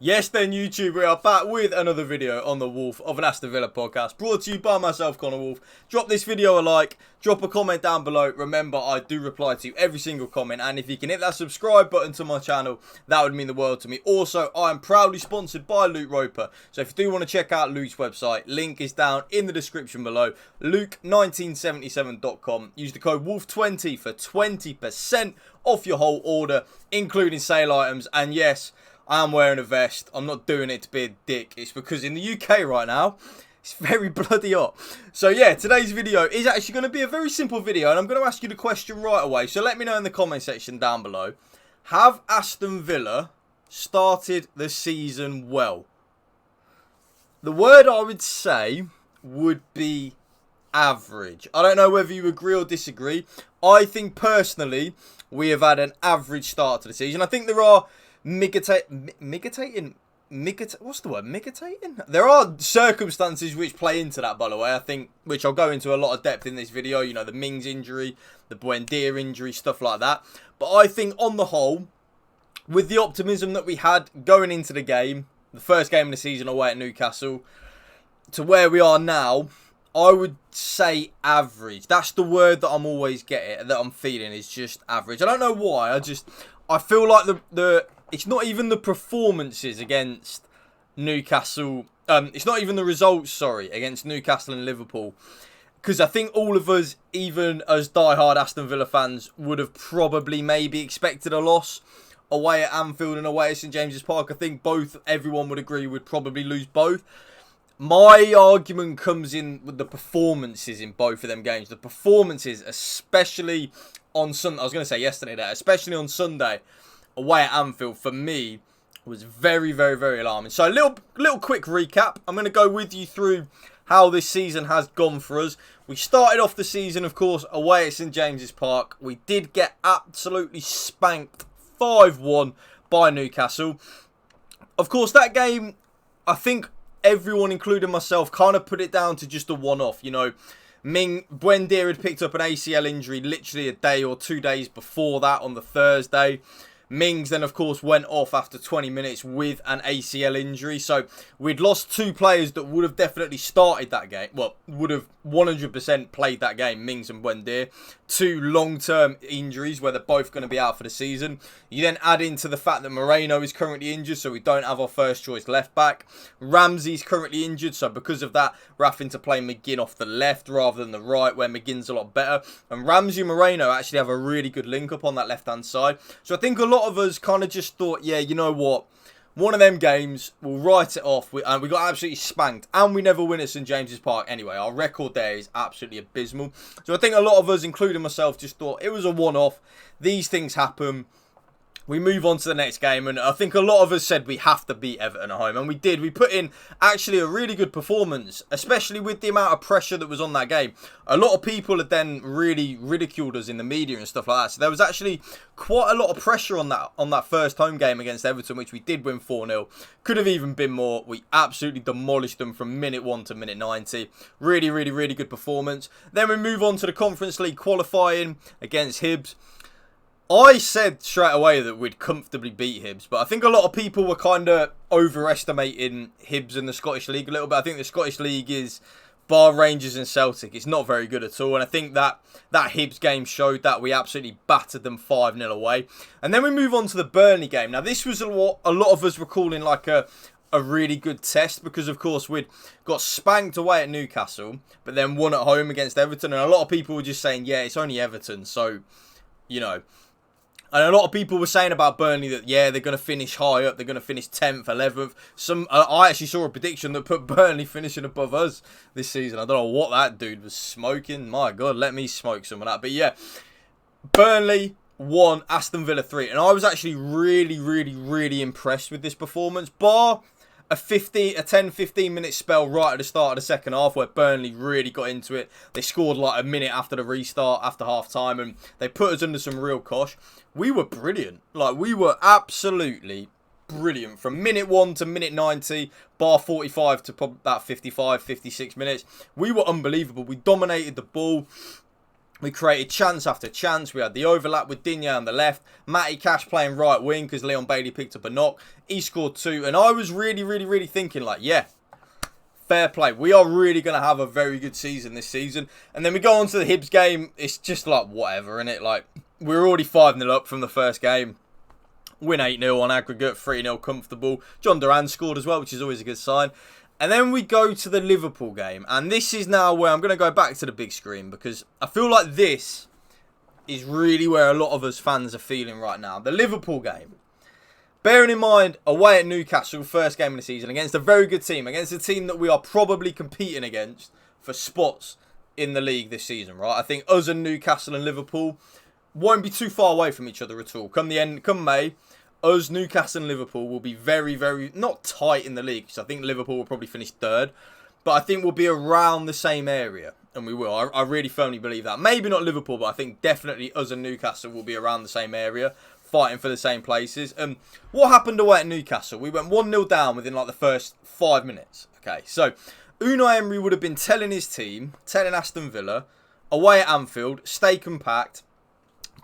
Yes then YouTube, we are back with another video on the Wolf of an Aston Villa podcast, brought to you by myself, Connor Wolf. Drop this video a like, drop a comment down below. Remember, I do reply to every single comment, and if you can hit that subscribe button to my channel, that would mean the world to me. Also, I am proudly sponsored by Luke Roper, so if you do want to check out Luke's website, link is down in the description below, luke1977.com. Use the code WOLF20 for 20% off your whole order, including sale items, and yes, I am wearing a vest. I'm not doing it to be a dick. It's because in the UK right now, it's very bloody hot. So yeah, today's video is actually going to be a very simple video, and I'm going to ask you the question right away. So let me know in the comment section down below. Have Aston Villa started the season well? The word I would say would be average. I don't know whether you agree or disagree. I think personally, we have had an average start to the season. I think there are what's the word? Mitigating? There are circumstances which play into that, by the way, I think, which I'll go into a lot of depth in this video. You know, the Mings injury, the Buendia injury, stuff like that. But I think on the whole, with the optimism that we had going into the game, the first game of the season away at Newcastle, to where we are now, I would say average. That's the word that I'm always getting, that I'm feeling, is just average. I don't know why. I feel like it's not even the performances against Newcastle. It's not even the results, sorry, against Newcastle and Liverpool. Because I think all of us, even as diehard Aston Villa fans, would have probably maybe expected a loss away at Anfield and away at St James's Park. I think everyone would agree would probably lose both. My argument comes in with the performances in both of them games. The performances, especially on Sunday, I was going to say yesterday, especially on Sunday, away at Anfield, for me, was very, very, very alarming. So a little quick recap. I'm going to go with you through how this season has gone for us. We started off the season, of course, away at St James's Park. We did get absolutely spanked 5-1 by Newcastle. Of course, that game, I think everyone, including myself, kind of put it down to just a one-off. You know, Buendia had picked up an ACL injury literally a day or 2 days before that on the Thursday. Mings then, of course, went off after 20 minutes with an ACL injury. So we'd lost two players that would have definitely started that game. Well, would have 100% played that game, Mings and Buendia. Two long-term injuries where they're both going to be out for the season. You then add into the fact that Moreno is currently injured, so we don't have our first choice left back. Ramsey's currently injured, so because of that, we're having to play McGinn off the left rather than the right, where McGinn's a lot better. And Ramsey and Moreno actually have a really good link-up on that left-hand side. So I think a lot of us kind of just thought, yeah, you know what? One of them games, we'll write it off. And we got absolutely spanked. And we never win at St James's Park anyway. Our record there is absolutely abysmal. So I think a lot of us, including myself, just thought it was a one-off. These things happen. We move on to the next game, and I think a lot of us said we have to beat Everton at home, and we did. We put in actually a really good performance, especially with the amount of pressure that was on that game. A lot of people had then really ridiculed us in the media and stuff like that, so there was actually quite a lot of pressure on that first home game against Everton, which we did win 4-0. Could have even been more. We absolutely demolished them from minute 1 to minute 90. Really, really, really good performance. Then we move on to the Conference League qualifying against Hibs. I said straight away that we'd comfortably beat Hibs, but I think a lot of people were kind of overestimating Hibs in the Scottish League a little bit. I think the Scottish League is, bar Rangers and Celtic, it's not very good at all. And I think that Hibs game showed that. We absolutely battered them 5-0 away. And then we move on to the Burnley game. Now, this was what a lot of us were calling like a really good test, because of course we'd got spanked away at Newcastle, but then won at home against Everton. And a lot of people were just saying, yeah, it's only Everton, so, you know. And a lot of people were saying about Burnley that, yeah, they're going to finish high up. They're going to finish 10th, 11th. I actually saw a prediction that put Burnley finishing above us this season. I don't know what that dude was smoking. My God, let me smoke some of that. But yeah, Burnley won, Aston Villa 3. And I was actually really, really, really impressed with this performance. Bar a 10-15 minute spell right at the start of the second half where Burnley really got into it. They scored like a minute after the restart, after half time, and they put us under some real cosh. We were brilliant. Like, we were absolutely brilliant from minute 1 to minute 90, bar 45 to about 55, 56 minutes. We were unbelievable. We dominated the ball. We created chance after chance. We had the overlap with Digne on the left. Matty Cash playing right wing because Leon Bailey picked up a knock. He scored 2. And I was really thinking like, yeah, fair play. We are really going to have a very good season this season. And then we go on to the Hibs game. It's just like whatever, innit? Like, we're already 5-0 up from the first game. Win 8-0 on aggregate. 3-0 comfortable. John Duran scored as well, which is always a good sign. And then we go to the Liverpool game. And this is now where I'm going to go back to the big screen. Because I feel like this is really where a lot of us fans are feeling right now. The Liverpool game. Bearing in mind, away at Newcastle, first game of the season, against a very good team. Against a team that we are probably competing against for spots in the league this season, right? I think us and Newcastle and Liverpool won't be too far away from each other at all. Come May, us, Newcastle and Liverpool will be very, not tight in the league. Because I think Liverpool will probably finish 3rd. But I think we'll be around the same area. And we will. I really firmly believe that. Maybe not Liverpool, but I think definitely us and Newcastle will be around the same area. Fighting for the same places. What happened away at Newcastle? We went 1-0 down within like the first 5 minutes. Okay, so Unai Emery would have been telling his team, telling Aston Villa, away at Anfield, stay compact.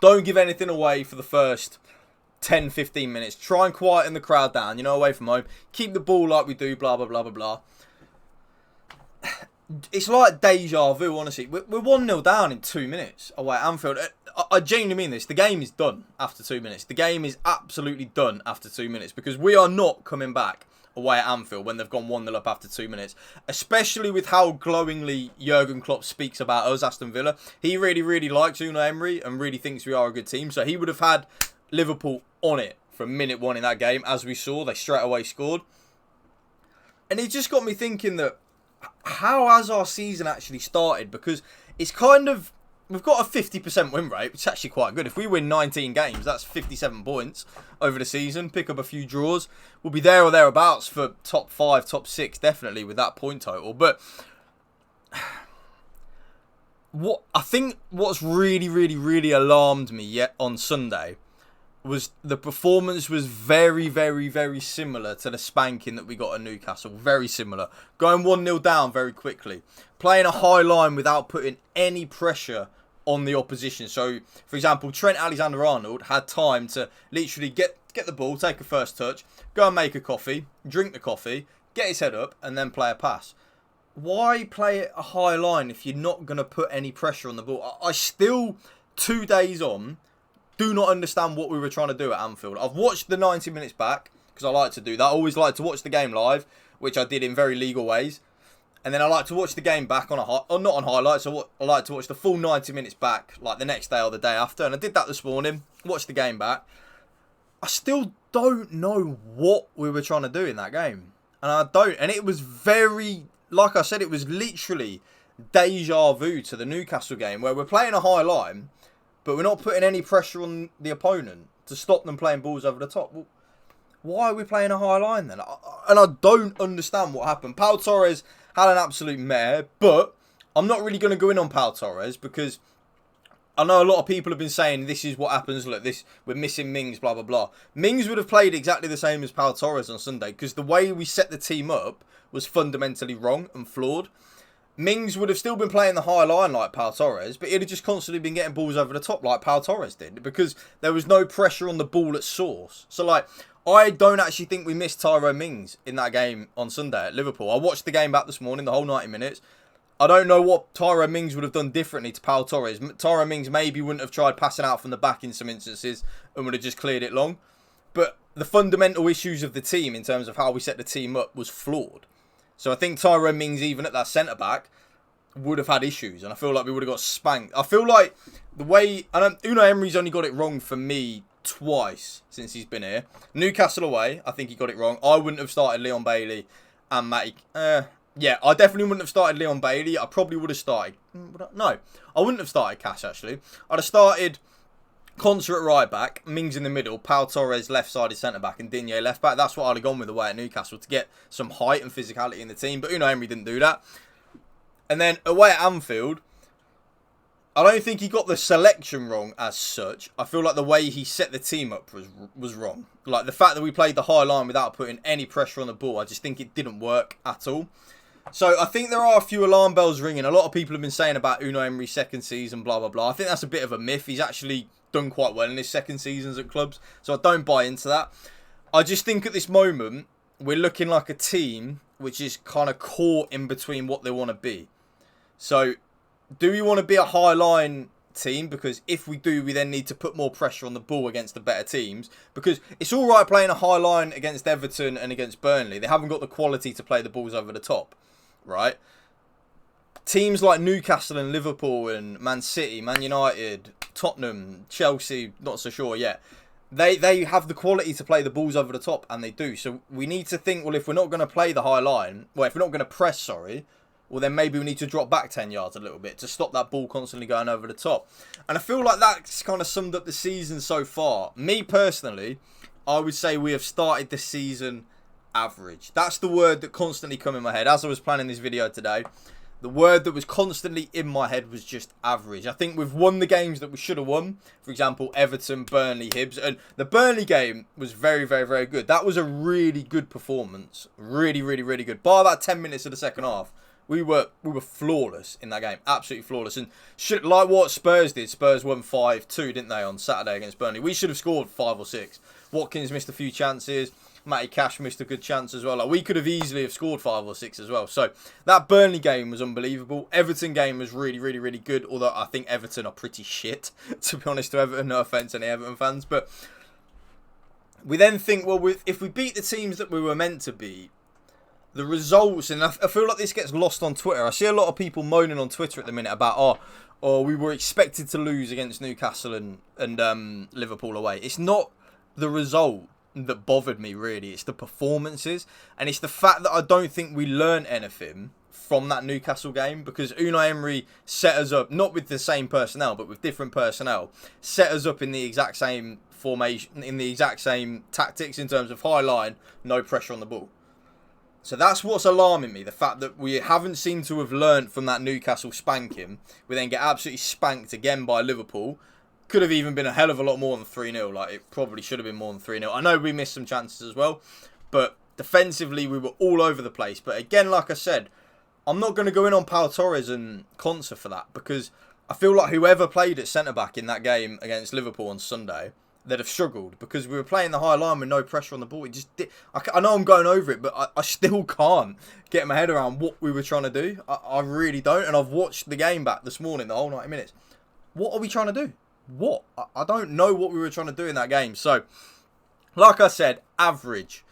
Don't give anything away for the first 10, 15 minutes. Try and quieten the crowd down, away from home. Keep the ball like we do, blah, blah, blah, blah, blah. It's like deja vu, honestly. We're 1-0 down in 2 minutes away at Anfield. I genuinely mean this. The game is done after 2 minutes. The game is absolutely done after 2 minutes. Because we are not coming back away at Anfield when they've gone 1-0 up after 2 minutes. Especially with how glowingly Jurgen Klopp speaks about us, Aston Villa. He really likes Unai Emery and really thinks we are a good team. So he would have had Liverpool on it from minute 1 in that game. As we saw, they straight away scored. And it just got me thinking that how has our season actually started? Because it's kind of, we've got a 50% win rate, which is actually quite good. If we win 19 games, that's 57 points over the season. Pick up a few draws. We'll be there or thereabouts for top 5, top 6, definitely with that point total. But what I think what's really alarmed me yet on Sunday was the performance was very similar to the spanking that we got at Newcastle. Very similar. Going 1-0 down very quickly. Playing a high line without putting any pressure on the opposition. So, for example, Trent Alexander-Arnold had time to literally get the ball, take a first touch, go and make a coffee, drink the coffee, get his head up, and then play a pass. Why play a high line if you're not going to put any pressure on the ball? I still, 2 days on, do not understand what we were trying to do at Anfield. I've watched the 90 minutes back, because I like to do that. I always like to watch the game live, which I did in very legal ways. And then I like to watch the game back on not on highlights. I like to watch the full 90 minutes back, like the next day or the day after. And I did that this morning. Watched the game back. I still don't know what we were trying to do in that game. And I don't. And it was very, like I said, it was literally deja vu to the Newcastle game, where we're playing a high line, but we're not putting any pressure on the opponent to stop them playing balls over the top. Well, why are we playing a high line then? And I don't understand what happened. Pau Torres had an absolute mare, but I'm not really going to go in on Pau Torres because I know a lot of people have been saying this is what happens. Look, we're missing Mings, blah, blah, blah. Mings would have played exactly the same as Pau Torres on Sunday because the way we set the team up was fundamentally wrong and flawed. Mings would have still been playing the high line like Pau Torres, but he'd have just constantly been getting balls over the top like Pau Torres did because there was no pressure on the ball at source. So, like, I don't actually think we missed Tyrone Mings in that game on Sunday at Liverpool. I watched the game back this morning, the whole 90 minutes. I don't know what Tyrone Mings would have done differently to Pau Torres. Tyrone Mings maybe wouldn't have tried passing out from the back in some instances and would have just cleared it long. But the fundamental issues of the team in terms of how we set the team up was flawed. So I think Tyrone Mings, even at that centre-back, would have had issues. And I feel like we would have got spanked. I feel like the way... Unai Emery's only got it wrong for me twice since he's been here. Newcastle away, I think he got it wrong. I wouldn't have started Leon Bailey and Matty... yeah, I definitely wouldn't have started Leon Bailey. I probably would have started... No, I wouldn't have started Cash, actually. I'd have started Concert at right back, Mings in the middle, Pau Torres left-sided centre-back, and Digne left-back. That's what I'd have gone with away at Newcastle to get some height and physicality in the team. But Unai Emery didn't do that. And then away at Anfield, I don't think he got the selection wrong as such. I feel like the way he set the team up was wrong. Like the fact that we played the high line without putting any pressure on the ball, I just think it didn't work at all. So I think there are a few alarm bells ringing. A lot of people have been saying about Unai Emery's second season, blah, blah, blah. I think that's a bit of a myth. He's actually done quite well in his second seasons at clubs. So I don't buy into that. I just think at this moment, we're looking like a team which is kind of caught in between what they want to be. So do we want to be a high line team? Because if we do, we then need to put more pressure on the ball against the better teams. Because it's all right playing a high line against Everton and against Burnley. They haven't got the quality to play the balls over the top. Right? Teams like Newcastle and Liverpool and Man City, Man United, Tottenham, Chelsea, not so sure yet. They have the quality to play the balls over the top, and they do. So we need to think, well, if we're not going to play the high line, well, if we're not going to press, sorry, well, then maybe we need to drop back 10 yards a little bit to stop that ball constantly going over the top. And I feel like that's kind of summed up the season so far. Me personally, I would say we have started the season average. That's the word that constantly come in my head as I was planning this video today. The word that was constantly in my head was just average. I think we've won the games that we should have won. For example, Everton, Burnley, Hibs. And the Burnley game was very, very, very good. That was a really good performance. Really, really, really good. By about 10 minutes of the second half, we were flawless in that game. Absolutely flawless. And like what Spurs did. Spurs won 5-2, didn't they, on Saturday against Burnley. We should have scored 5 or 6. Watkins missed a few chances. Matty Cash missed a good chance as well. Like, we could have easily have scored 5 or 6 as well. So that Burnley game was unbelievable. Everton game was really, really, really good. Although I think Everton are pretty shit, to be honest to Everton. No offence to any Everton fans. But we then think, well, if we beat the teams that we were meant to beat, the results, and I feel like this gets lost on Twitter. I see a lot of people moaning on Twitter at the minute about, oh, we were expected to lose against Newcastle and Liverpool away. It's not the result that bothered me, really. It's the performances, and it's the fact that I don't think we learned anything from that Newcastle game, because Unai Emery set us up, not with the same personnel, but with different personnel, set us up in the exact same formation, in the exact same tactics in terms of high line, no pressure on the ball. So that's what's alarming me, the fact that we haven't seemed to have learnt from that Newcastle spanking. We then get absolutely spanked again by Liverpool. Could have even been a hell of a lot more than 3-0. Like, it probably should have been more than 3-0. I know we missed some chances as well, but defensively we were all over the place. But again, like I said, I'm not going to go in on Pau Torres and Konsa for that, because I feel like whoever played at centre-back in that game against Liverpool on Sunday, they'd have struggled, because we were playing the high line with no pressure on the ball. It just did. I know I'm going over it, but I still can't get my head around what we were trying to do. I really don't. And I've watched the game back this morning, the whole 90 minutes. What are we trying to do? What? I don't know what we were trying to do in that game. So, like I said, average.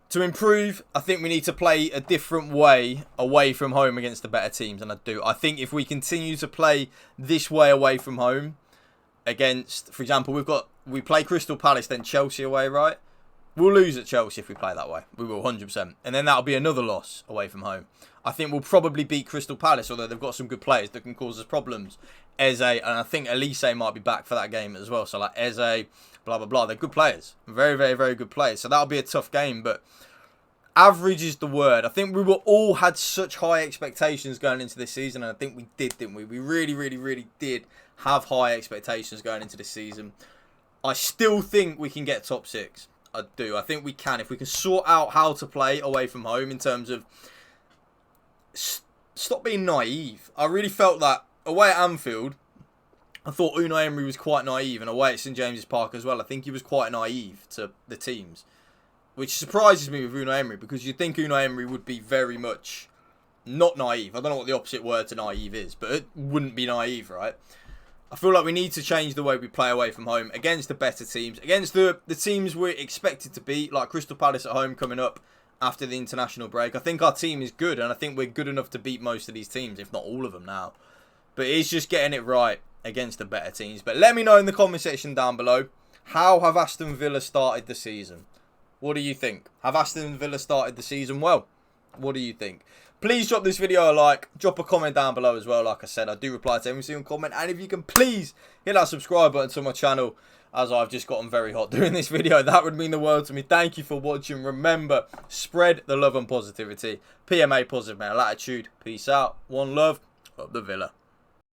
To improve, I think we need to play a different way away from home against the better teams, and I do. I think if we continue to play this way away from home against, for example, we play Crystal Palace, then Chelsea away, right? We'll lose at Chelsea if we play that way. We will, 100%. And then that'll be another loss away from home. I think we'll probably beat Crystal Palace, although they've got some good players that can cause us problems. Eze, and I think Elise might be back for that game as well. So, like, Eze, blah, blah, blah. They're good players. Very, very, very good players. So that'll be a tough game, but average is the word. I think we were all had such high expectations going into this season, and I think we did, didn't we? We really, really, really did have high expectations going into this season. I still think we can get top 6. I do. I think we can. If we can sort out how to play away from home in terms of stop being naive. I really felt that away at Anfield, I thought Unai Emery was quite naive, and away at St James's Park as well. I think he was quite naive to the teams, which surprises me with Unai Emery, because you'd think Unai Emery would be very much not naive. I don't know what the opposite word to naive is, but it wouldn't be naive, right? I feel like we need to change the way we play away from home against the better teams, against the teams we're expected to beat, like Crystal Palace at home coming up after the international break. I think our team is good, and I think we're good enough to beat most of these teams, if not all of them now. But it's just getting it right against the better teams. But let me know in the comment section down below, how have Aston Villa started the season? What do you think? Have Aston Villa started the season well? What do you think? Please drop this video a like. Drop a comment down below as well. Like I said, I do reply to every single comment. And if you can please hit that subscribe button to my channel, as I've just gotten very hot doing this video. That would mean the world to me. Thank you for watching. Remember, spread the love and positivity. PMA, positive male attitude. Peace out. One love. Up the Villa.